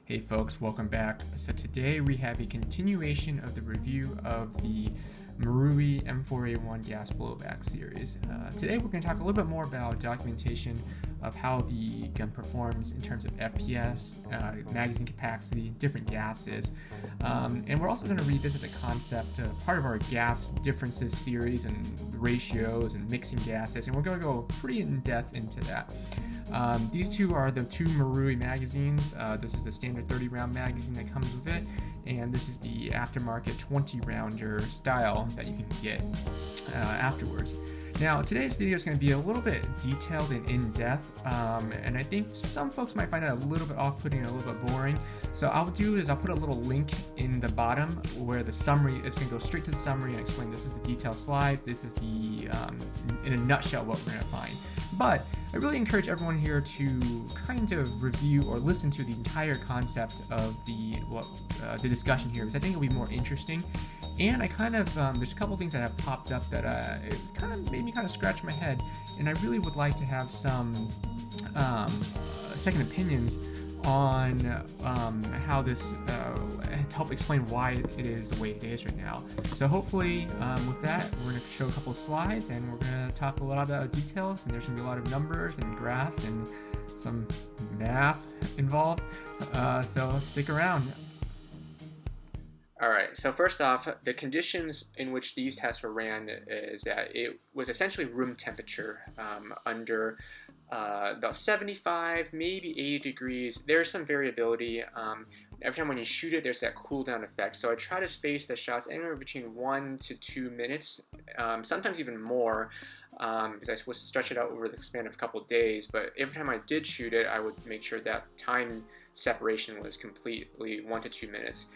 Hey folks, welcome back. So today we have a continuation of the review of the Marui M4A1 gas blowback series. Today we're going to talk a little bit more about documentation of how the gun performs in terms of FPS, magazine capacity, different gases, and we're also going to revisit the concept of part of our gas differences series and ratios and mixing gases, and we're going to go pretty in depth into that. These two are the two Marui magazines. This is the standard 30 round magazine that comes with it, and this is the aftermarket 20 rounder style that you can get afterwards. Now, today's video is going to be a little bit detailed and in-depth, and I think some folks might find it a little bit off-putting and a little bit boring. So I'll do is I'll put a little link in the bottom where the summary is going to go straight to the summary and explain this is the detailed slides, this is the, in a nutshell, what we're going to find. But I really encourage everyone here to kind of review or listen to the entire concept of the discussion here, because I think it'll be more interesting. And I kind of, there's a couple things that have popped up that it kind of made me kind of scratch my head, and I really would like to have some second opinions on how this help explain why it is the way it is right now. So hopefully with that, we're going to show a couple of slides, and we're going to talk a lot about details, and there's going to be a lot of numbers and graphs and some math involved, so stick around. Alright, so first off, the conditions in which these tests were ran is that it was essentially room temperature under about 75, maybe 80 degrees. There's some variability. Every time when you shoot it, there's that cool down effect. So I try to space the shots anywhere between 1 to 2 minutes, sometimes even more, because I would stretch it out over the span of a couple of days. But every time I did shoot it, I would make sure that time separation was completely 1 to 2 minutes.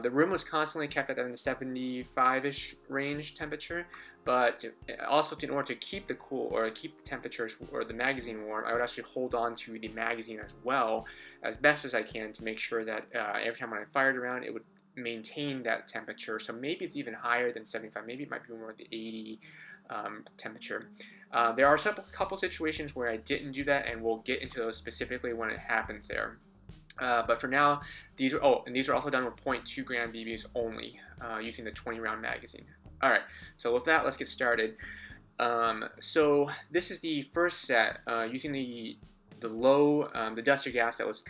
The room was constantly kept at the 75-ish range temperature, but also in order to keep the cool or keep the temperatures or the magazine warm, I would actually hold on to the magazine as well as best as I can to make sure that every time when I fired around, it would maintain that temperature. So maybe it's even higher than 75, maybe it might be more like the 80 temperature. There are a couple situations where I didn't do that, and we'll get into those specifically when it happens there. But for now, these are also done with 0.2 gram BBs only, using the 20 round magazine. Alright, so with that, let's get started. So this is the first set, using the low, the duster gas that was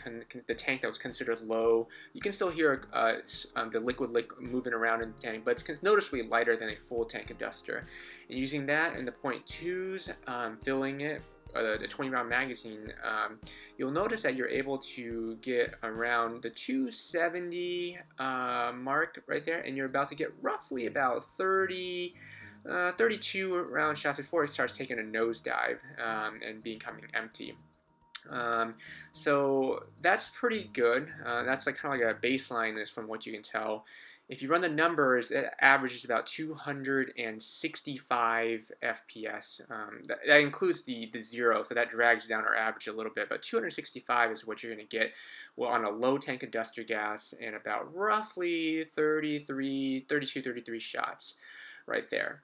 the tank that was considered low. You can still hear the liquid moving around in the tank, but it's noticeably lighter than a full tank of duster. And using that and the 0.2s, filling it, the 20 round magazine, you'll notice that you're able to get around the 270 mark right there, and you're about to get roughly about 32 round shots before it starts taking a nosedive and becoming empty. So that's pretty good. That's like kind of like a baseline is from what you can tell. If you run the numbers, it averages about 265 FPS. That includes the zero, so that drags down our average a little bit, but 265 is what you're going to get on a low tank of duster gas and about roughly 32, 33 shots right there.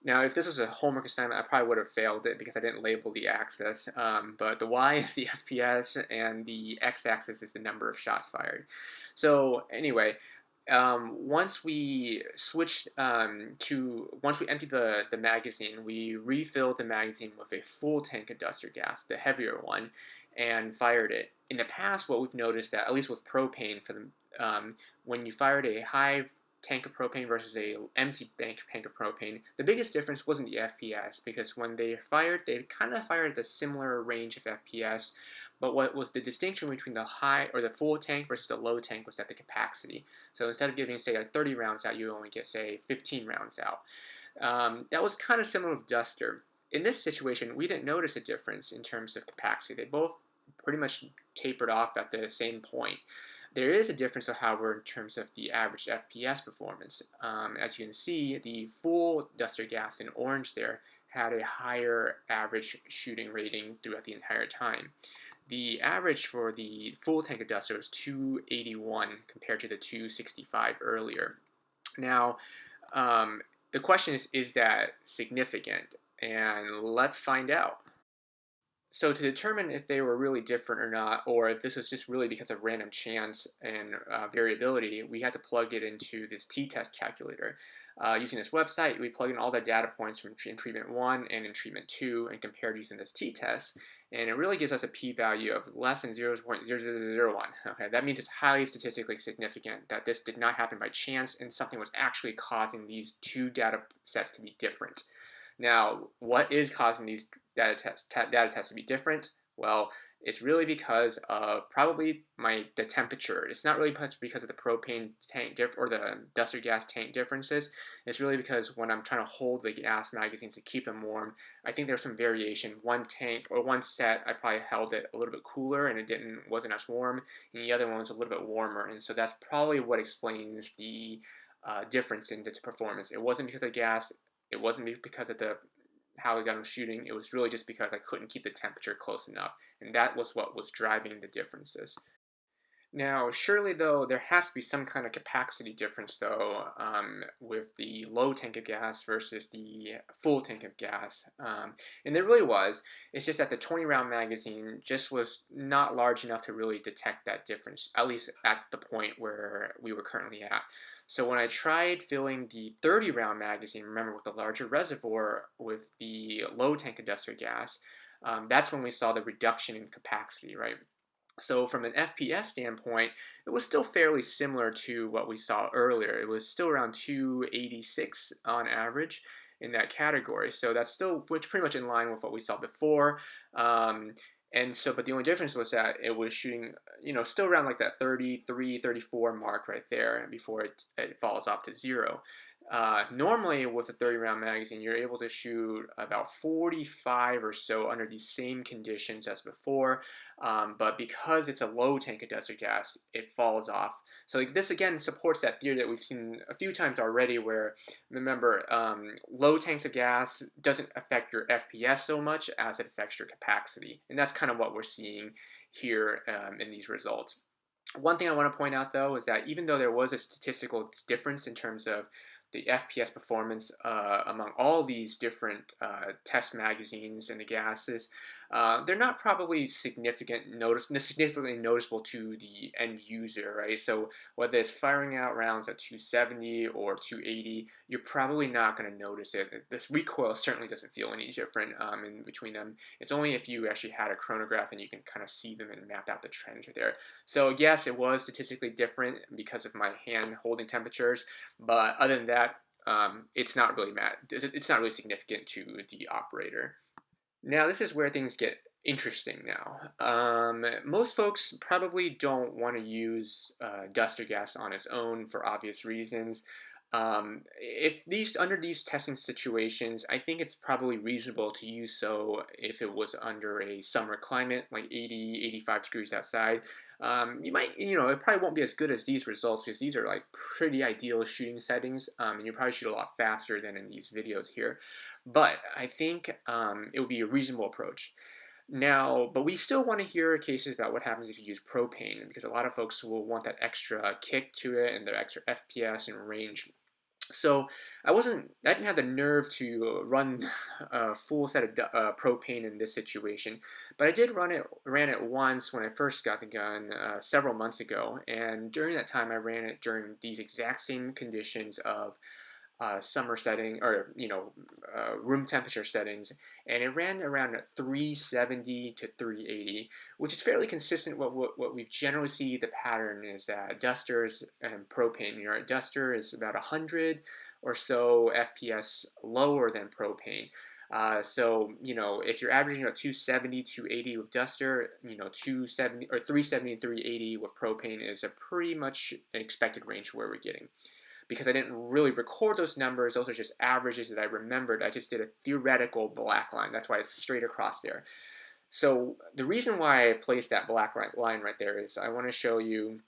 Now, if this was a homework assignment, I probably would have failed it because I didn't label the axis, but the Y is the FPS and the X-axis is the number of shots fired. So anyway, once we switched once we emptied the magazine, we refilled the magazine with a full tank of duster gas, the heavier one, and fired it. In the past, what we've noticed that, at least with propane, when you fired a high tank of propane versus a empty tank of propane, the biggest difference wasn't the FPS, because when they kind of fired at a similar range of FPS, but what was the distinction between the high or the full tank versus the low tank was at the capacity. So instead of getting, say, 30 rounds out, you only get, say, 15 rounds out. That was kind of similar with duster. In this situation, we didn't notice a difference in terms of capacity. They both pretty much tapered off at the same point. There is a difference, however, in terms of the average FPS performance. As you can see, the full duster gas in orange there had a higher average shooting rating throughout the entire time. The average for the full tank of duster was 281 compared to the 265 earlier. Now, the question is that significant? And let's find out. So to determine if they were really different or not, or if this was just really because of random chance and variability, we had to plug it into this t-test calculator. Using this website, we plug in all the data points from in treatment 1 and in treatment 2 and compared using this t-test, and it really gives us a p-value of less than 0.0001. Okay, that means it's highly statistically significant that this did not happen by chance and something was actually causing these two data sets to be different. Now, what is causing these data tests to be different? Well, it's really because of probably the temperature. It's not really much because of the propane tank or the duster gas tank differences. It's really because when I'm trying to hold the gas magazines to keep them warm, I think there's some variation. One tank or one set, I probably held it a little bit cooler and wasn't as warm, and the other one was a little bit warmer, and so that's probably what explains the difference in its performance. It wasn't because of gas. It wasn't because of how the gun was shooting. It was really just because I couldn't keep the temperature close enough, and that was what was driving the differences. Now, surely though, there has to be some kind of capacity difference though, with the low tank of gas versus the full tank of gas, and there really was. It's just that the 20 round magazine just was not large enough to really detect that difference, at least at the point where we were currently at. So when I tried filling the 30 round magazine, remember with the larger reservoir with the low tank of duster gas, that's when we saw the reduction in capacity, right? So from an FPS standpoint, it was still fairly similar to what we saw earlier. It was still around 286 on average in that category. So that's still pretty much in line with what we saw before. And so, but the only difference was that it was shooting, still around like that 33, 34 mark right there before it falls off to zero. Normally, with a 30 round magazine, you're able to shoot about 45 or so under these same conditions as before. But because it's a low tank of duster gas, it falls off. So like, this again supports that theory that we've seen a few times already where, remember, low tanks of gas doesn't affect your FPS so much as it affects your capacity. And that's kind of what we're seeing here in these results. One thing I want to point out though is that even though there was a statistical difference in terms of the FPS performance among all these different test magazines and the gases, they're not probably significantly noticeable to the end user, right? So whether it's firing out rounds at 270 or 280, you're probably not going to notice it. This recoil certainly doesn't feel any different in between them. It's only if you actually had a chronograph and you can kind of see them and map out the trends right there. So yes, it was statistically different because of my hand holding temperatures, but other than that, it's not really it's not really significant to the operator. Now, this is where things get interesting now. Most folks probably don't want to use duster gas on its own for obvious reasons. If under these testing situations, I think it's probably reasonable to use so if it was under a summer climate, like 80, 85 degrees outside. You might, it probably won't be as good as these results because these are like pretty ideal shooting settings, and you probably shoot a lot faster than in these videos here. But I think it would be a reasonable approach. Now, but we still want to hear cases about what happens if you use propane, because a lot of folks will want that extra kick to it and their extra FPS and range. So I didn't have the nerve to run a full set of propane in this situation, but I ran it once when I first got the gun several months ago, and during that time I ran it during these exact same conditions of summer setting or room temperature settings, and it ran around 370 to 380, which is fairly consistent. What we generally see the pattern is that dusters and propane. Duster is about 100 or so FPS lower than propane. So, if you're averaging about 270, 280 with duster, 270 or 370 and 380 with propane is a pretty much an expected range where we're getting. Because I didn't really record those numbers, those are just averages that I remembered. I just did a theoretical black line. That's why it's straight across there. So the reason why I placed that black line right there is I want to show you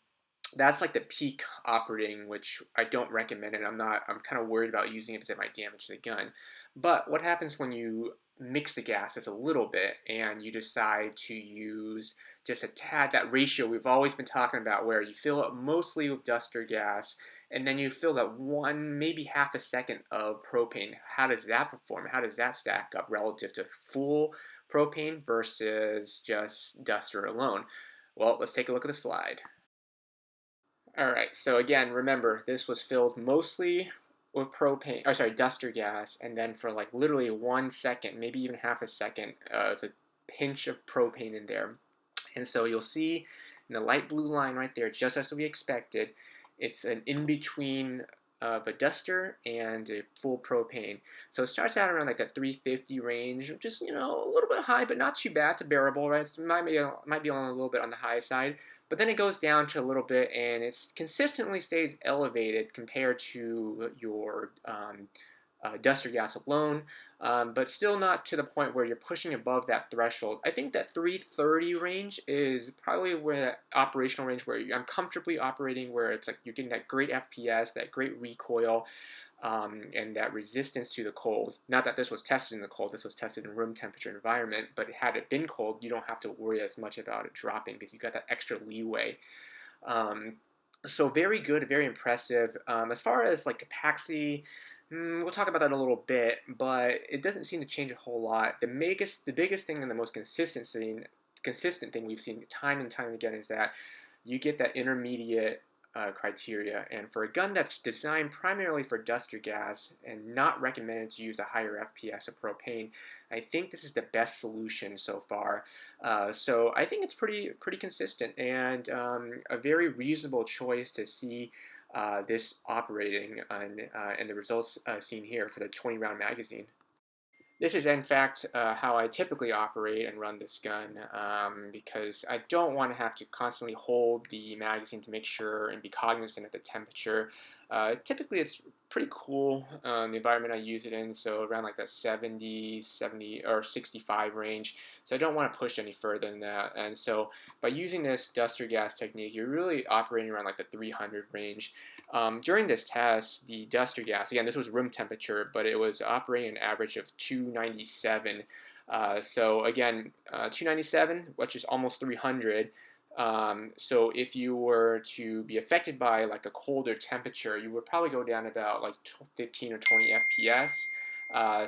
that's like the peak operating, which I don't recommend, and I'm kind of worried about using it because it might damage the gun. But what happens when you mix the gases a little bit and you decide to use just a tad, that ratio we've always been talking about, where you fill it mostly with duster gas and then you fill that one, maybe half a second of propane? How does that perform? How does that stack up relative to full propane versus just duster alone? Well, let's take a look at the slide. All right, so again, remember this was filled mostly with propane, or sorry, duster gas, and then for like literally 1 second, maybe even half a second, it's a pinch of propane in there. And so you'll see in the light blue line right there, just as we expected, it's an in-between of a duster and a full propane. So it starts out around like that 350 range, which is, a little bit high, but not too bad. It's bearable, right? It might be on a little bit on the high side. But then it goes down to a little bit, and it consistently stays elevated compared to your duster gas alone, but still not to the point where you're pushing above that threshold. I think that 330 range is probably where that operational range where I'm comfortably operating, where it's like you're getting that great FPS, that great recoil, and that resistance to the cold. Not that this was tested in the cold, this was tested in room temperature environment, but had it been cold, you don't have to worry as much about it dropping because you got that extra leeway. So very good, very impressive. As far as like capacity, we'll talk about that in a little bit, but it doesn't seem to change a whole lot. The biggest thing and the most consistent thing we've seen time and time again is that you get that intermediate criteria. And for a gun that's designed primarily for duster gas and not recommended to use a higher FPS of propane, I think this is the best solution so far. So I think it's pretty consistent and a very reasonable choice to see this operating and the results seen here for the 20 round magazine. This is in fact how I typically operate and run this gun because I don't want to have to constantly hold the magazine to make sure and be cognizant of the temperature. Typically it's pretty cool the environment I use it in, so around like that 70 or 65 range. So I don't want to push any further than that. And so by using this duster gas technique, you're really operating around like the 300 range. During this test, the duster gas, again, this was room temperature, but it was operating an average of 297. So again, 297, which is almost 300. So if you were to be affected by like a colder temperature, you would probably go down about like 15 or 20 FPS.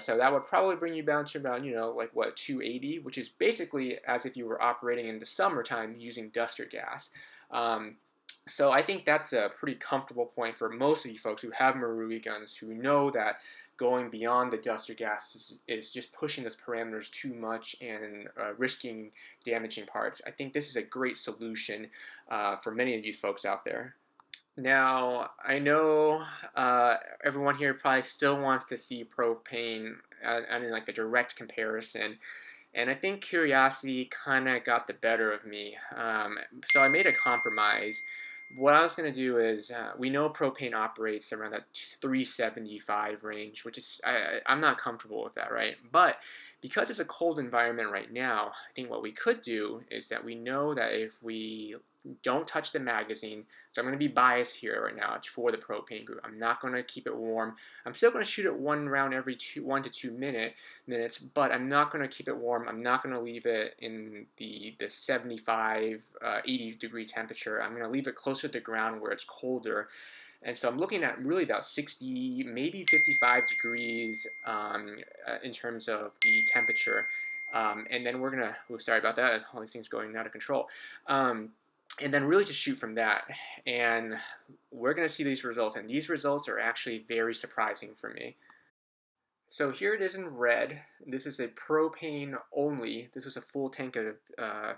So that would probably bring you down to about, like what, 280, which is basically as if you were operating in the summertime using duster gas. So I think that's a pretty comfortable point for most of you folks who have Marui guns, who know that going beyond the duster gas is just pushing those parameters too much and risking damaging parts. I think this is a great solution for many of you folks out there. Now, I know everyone here probably still wants to see propane and in like a direct comparison. And I think curiosity kind of got the better of me. So I made a compromise. What I was going to do is, we know propane operates around that 375 range, which is, I'm not comfortable with that, right? But because it's a cold environment right now, I think what we could do is that we know that if we don't touch the magazine, so I'm going to be biased here right now for the propane group. I'm not going to keep it warm. I'm still going to shoot it one round every 1 to 2 minutes, but I'm not going to keep it warm. I'm not going to leave it in the 75, 80 degree temperature. I'm going to leave it closer to the ground where it's colder. And so I'm looking at really about 60, maybe 55 degrees in terms of the temperature. And then we're going to, sorry about that, all these things going out of control. And then really just shoot from that. And we're going to see these results. And these results are actually very surprising for me. So here it is in red. This is a propane only. This was a full tank of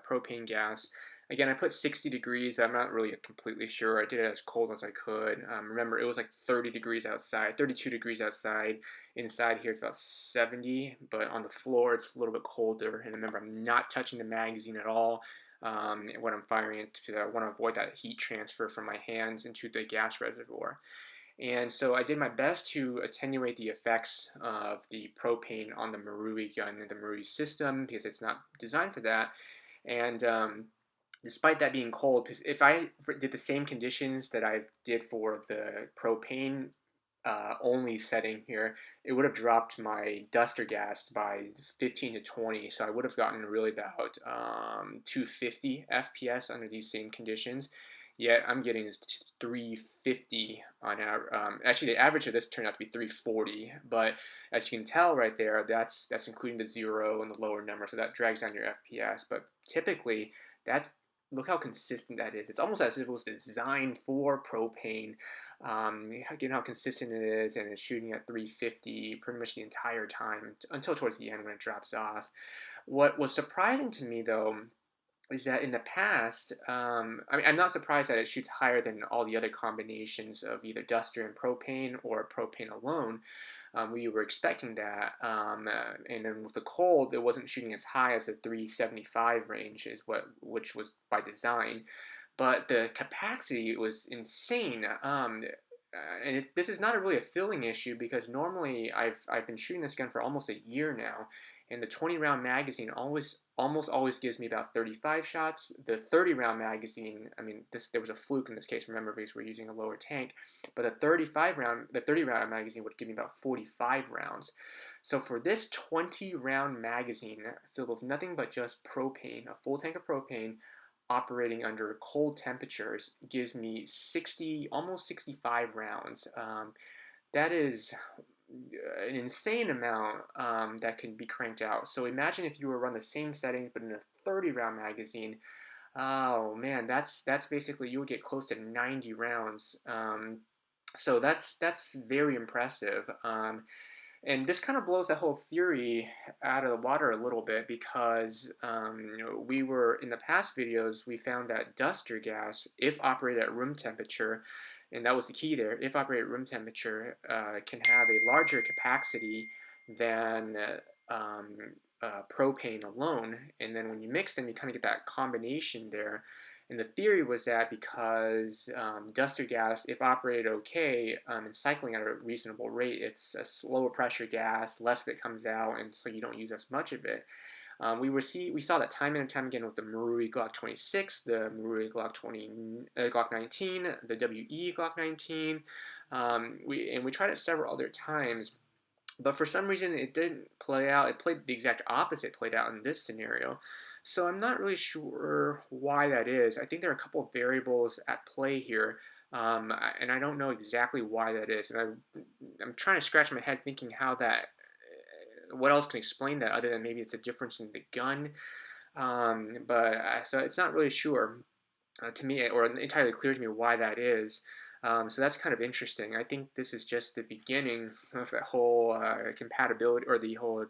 propane gas. Again, I put 60 degrees, but I'm not really completely sure. I did it as cold as I could. Remember, it was like 30 degrees outside, 32 degrees outside. Inside here, it's about 70, but on the floor, it's a little bit colder. And remember, I'm not touching the magazine at all when I'm firing it, because I want to avoid that heat transfer from my hands into the gas reservoir. And so I did my best to attenuate the effects of the propane on the Marui gun and the Marui system, because it's not designed for that. And despite that being cold, because if I did the same conditions that I did for the propane only setting here, it would have dropped my duster gas by 15 to 20. So I would have gotten really about 250 FPS under these same conditions. yet I'm getting is 350 on average. Actually, the average of this turned out to be 340, but as you can tell right there, that's including the 0 and the lower number, so that drags down your FPS. But typically, that's look how consistent that is. It's almost as if it was designed for propane. Again, how consistent it is, and it's shooting at 350 pretty much the entire time until towards the end when it drops off. What was surprising to me, though, is that in the past, I mean, I'm not surprised that it shoots higher than all the other combinations of either Duster and propane or propane alone. We were expecting that, and then with the cold, it wasn't shooting as high as the 375 range, which was by design, but the capacity was insane. This is not really a filling issue because normally I've been shooting this gun for almost a year now, and the 20 round magazine almost always gives me about 35 shots. The 30 round magazine, I mean, there was a fluke in this case, remember, because we're using a lower tank, but the 30 round magazine would give me about 45 rounds. So for this 20 round magazine filled with nothing but just propane, a full tank of propane, operating under cold temperatures gives me 60, almost 65 rounds. That is an insane amount that can be cranked out. So imagine if you were run the same settings but in a 30 round magazine. Oh man, that's basically you would get close to 90 rounds. So that's very impressive. And this kind of blows that whole theory out of the water a little bit because we were in the past videos we found that duster gas, if operated at room temperature, and that was the key there, if operated at room temperature, can have a larger capacity than propane alone. And then when you mix them, you kind of get that combination there. And the theory was that because duster gas, if operated okay and cycling at a reasonable rate, it's a slower pressure gas, less of it comes out, and so you don't use as much of it. We saw that time and time again with the Marui Glock 26, the Marui Glock 19, the WE Glock 19. We tried it several other times, but for some reason it didn't play out. It played the exact opposite played out in this scenario. So I'm not really sure why that is. I think there are a couple of variables at play here, and I don't know exactly why that is. And I'm trying to scratch my head thinking what else can explain that other than maybe it's a difference in the gun. So it's not really sure to me or entirely clear to me why that is. So that's kind of interesting. I think this is just the beginning of that whole compatibility or the whole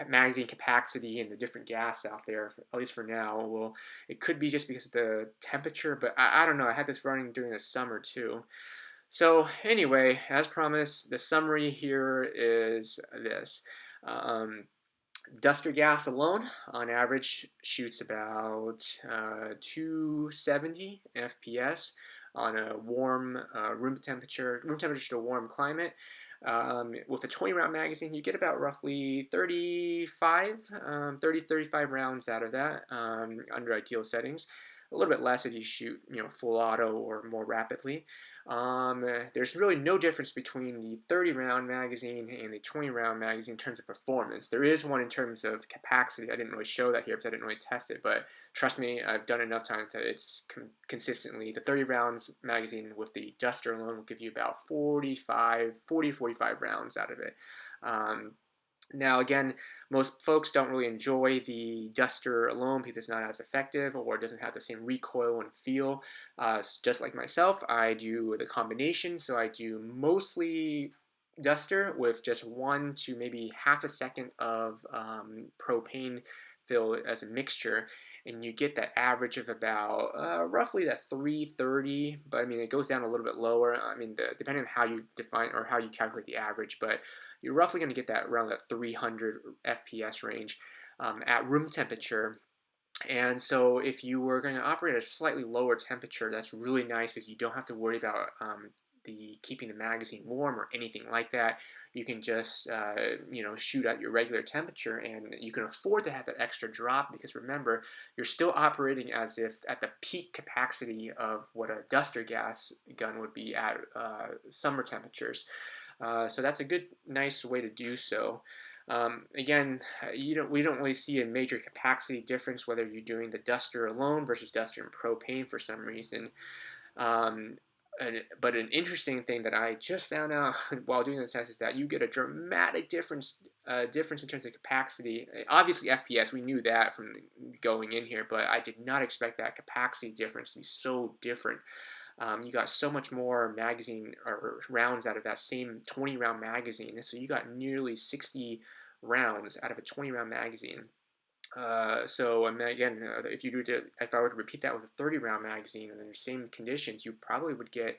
magazine capacity and the different gas out there, at least for now. Well, it could be just because of the temperature, but I don't know. I had this running during the summer too. So anyway, as promised, the summary here is this. Duster gas alone, on average, shoots about 270 FPS on a warm room temperature to a warm climate. With a 20 round magazine, you get about roughly 35 rounds out of that under ideal settings. A little bit less if you shoot, full auto or more rapidly. There's really no difference between the 30 round magazine and the 20 round magazine in terms of performance. There is one in terms of capacity. I didn't really show that here because I didn't really test it, but trust me, I've done enough times that it's consistently, the 30 rounds magazine with the duster alone will give you about 40 to 45 rounds out of it. Now, again, most folks don't really enjoy the duster alone because it's not as effective or it doesn't have the same recoil and feel. Just like myself, I do the combination, so I do mostly duster with just 1 to maybe half a second of propane fill as a mixture, and you get that average of about roughly that 330, but I mean it goes down a little bit lower. I mean depending on how you define or how you calculate the average, but you're roughly going to get that around that 300 FPS range at room temperature. And so if you were going to operate at a slightly lower temperature, that's really nice because you don't have to worry about keeping the magazine warm or anything like that. You can just shoot at your regular temperature, and you can afford to have that extra drop because remember, you're still operating as if at the peak capacity of what a duster gas gun would be at summer temperatures. So that's a good, nice way to do so. Again, we don't really see a major capacity difference whether you're doing the duster alone versus duster and propane for some reason. Um, but an interesting thing that I just found out while doing this test is that you get a dramatic difference in terms of capacity. Obviously, FPS, we knew that from going in here, but I did not expect that capacity difference to be so different. You got so much more magazine or rounds out of that same 20 round magazine. So you got nearly 60 rounds out of a 20 round magazine. So I mean, again, if I were to repeat that with a 30 round magazine and the same conditions, you probably would get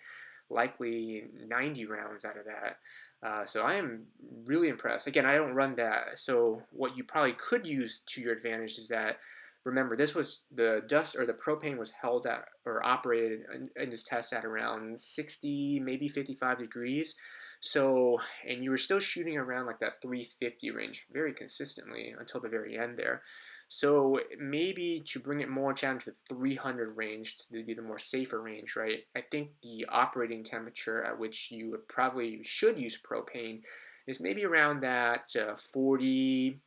likely 90 rounds out of that. So I am really impressed. Again, I don't run that. So what you probably could use to your advantage is that, remember, this was the dust or the propane was held at or operated in this test at around 60, maybe 55 degrees. So, and you were still shooting around like that 350 range very consistently until the very end there. So maybe to bring it more down to the 300 range to be the more safer range, right? I think the operating temperature at which you would probably should use propane is maybe around that 40,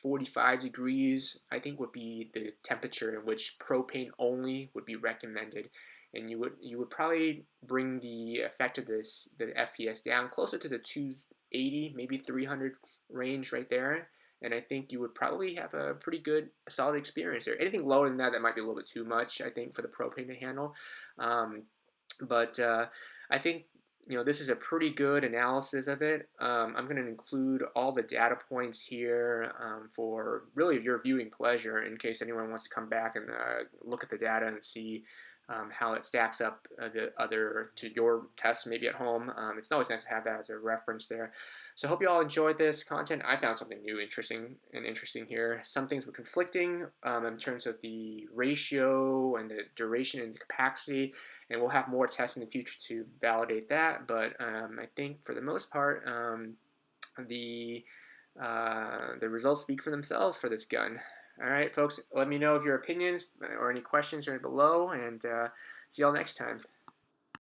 45 degrees. I think would be the temperature in which propane only would be recommended, and you would probably bring the effect of the FPS down closer to the 280, maybe 300 range right there, and I think you would probably have a pretty good, solid experience there. Anything lower than that, that might be a little bit too much, I think, for the propane to handle. Um, but I think this is a pretty good analysis of it. I'm going to include all the data points here for really your viewing pleasure in case anyone wants to come back and look at the data and see how it stacks up to your tests maybe at home. It's always nice to have that as a reference there. So I hope you all enjoyed this content. I found something new, interesting here. Some things were conflicting in terms of the ratio and the duration and the capacity, and we'll have more tests in the future to validate that. But I think for the most part, the the results speak for themselves for this gun. All right, folks, let me know of your opinions or any questions are below, and see y'all next time.